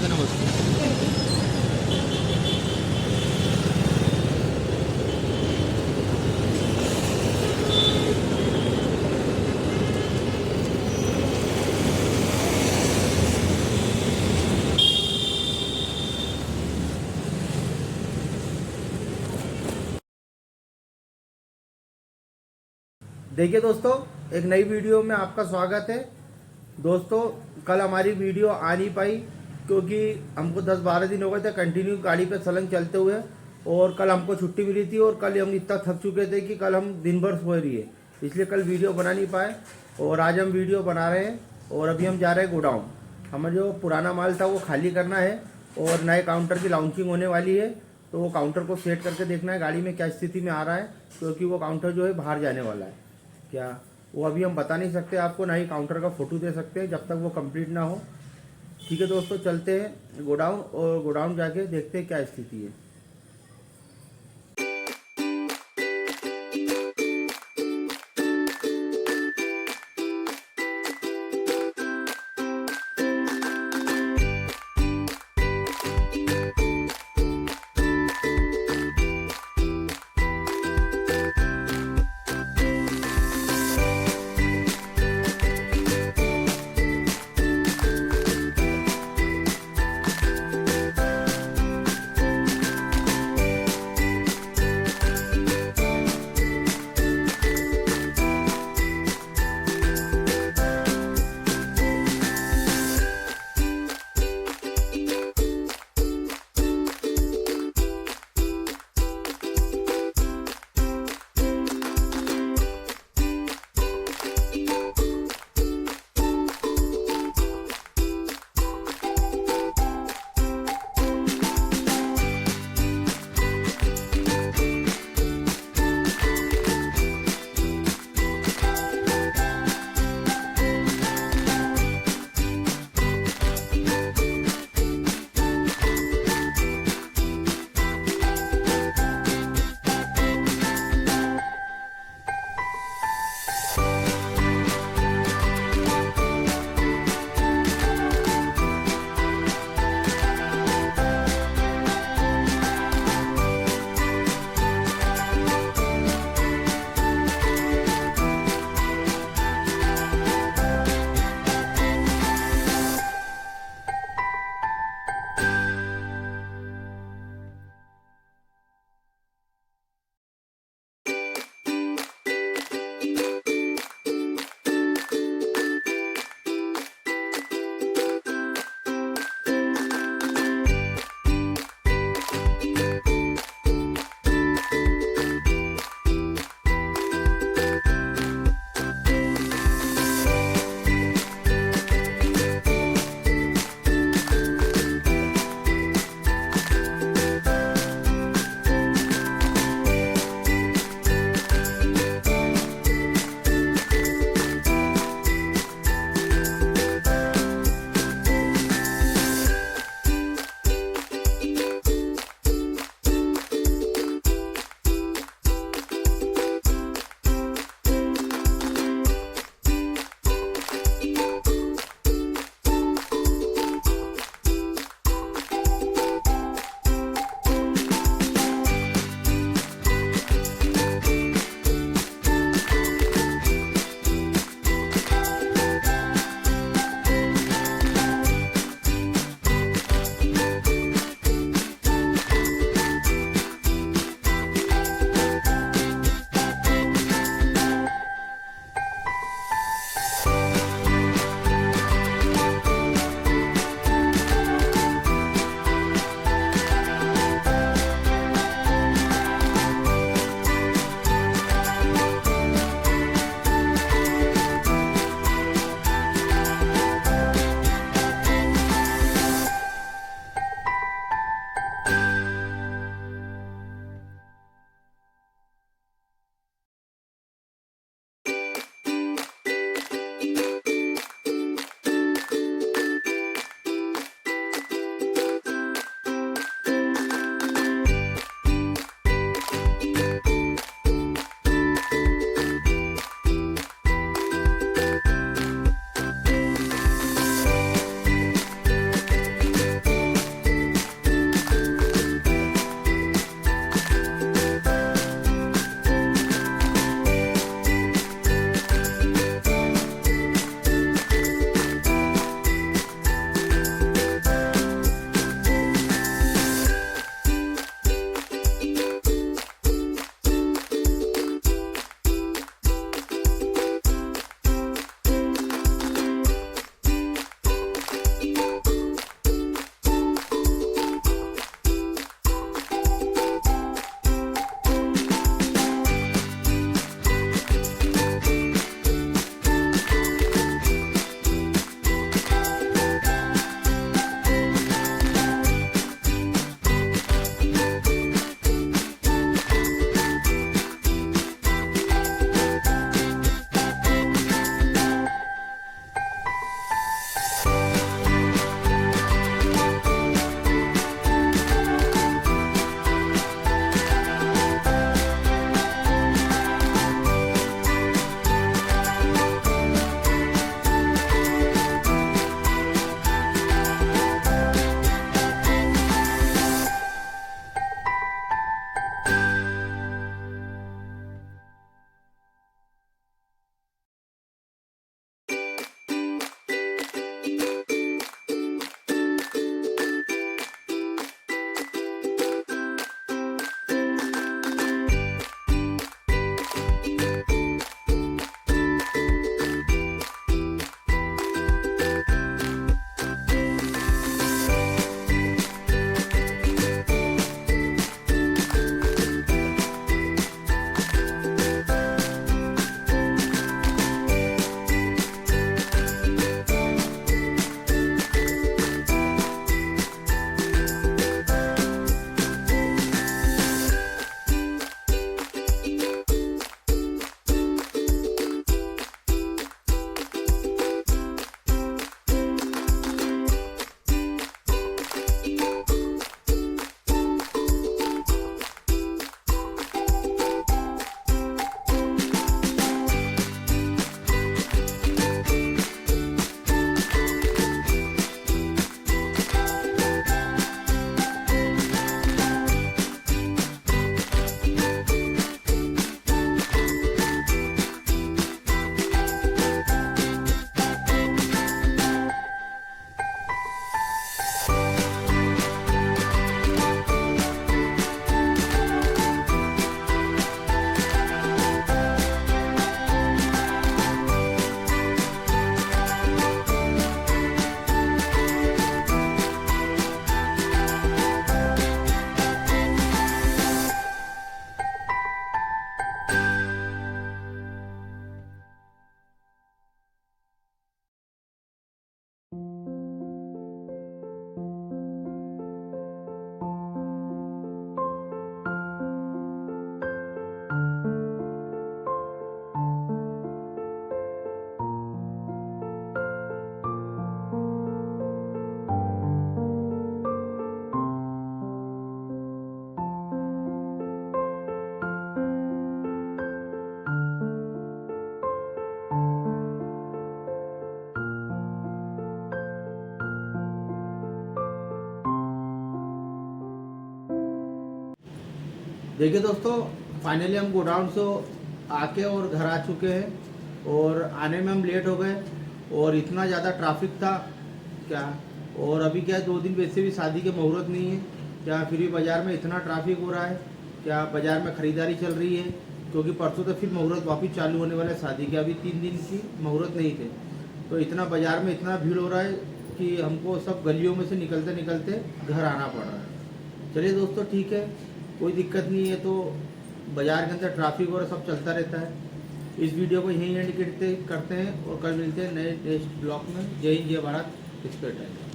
देना बस। देखिए दोस्तों, एक नई वीडियो में आपका स्वागत है। दोस्तों, कल हमारी वीडियो आ नहीं पाई क्योंकि हमको 10-12 दिन हो गए थे कंटिन्यू गाड़ी पे सलंग चलते हुए, और कल हमको छुट्टी मिली थी और कल हम इतना थक चुके थे कि कल हम दिन भर सोए रही है, इसलिए कल वीडियो बना नहीं पाए। और आज हम वीडियो बना रहे हैं और अभी हम जा रहे हैं गोडाउन। हमें जो पुराना माल था वो खाली करना है और नए काउंटर की लॉन्चिंग होने वाली है, तो वो काउंटर को सेट करके देखना है गाड़ी में क्या स्थिति में आ रहा है, क्योंकि वो काउंटर जो है बाहर जाने वाला है। क्या वो अभी हम बता नहीं सकते आपको, ना ही काउंटर का फोटो दे सकते हैं जब तक वो कंप्लीट ना हो। ठीक है दोस्तों, चलते हैं गोडाउन और गोडाउन जाके देखते हैं क्या स्थिति है। देखिए दोस्तों, फाइनली हम गोडाउन से आके और घर आ चुके हैं और आने में हम लेट हो गए और इतना ज़्यादा ट्रैफिक था क्या। और अभी क्या है, 2 दिन वैसे भी शादी के मुहूर्त नहीं है क्या, फिर भी बाज़ार में इतना ट्रैफिक हो रहा है क्या, बाज़ार में ख़रीदारी चल रही है क्योंकि परसों तो फिर मुहूर्त वापस चालू होने वाला है शादी के, अभी 3 दिन की मुहूर्त नहीं थे। तो इतना बाज़ार में इतना भीड़ हो रहा है कि हमको सब गलियों में से निकलते निकलते घर आना पड़ रहा है। चलिए दोस्तों ठीक है, कोई दिक्कत नहीं है। तो बाज़ार के अंदर ट्रैफिक और सब चलता रहता है। इस वीडियो को यहीं एंड करते हैं और कल मिलते हैं नए नेक्स्ट ब्लॉग में। जय हिंद, जय भारत, रिस्पेक्ट है।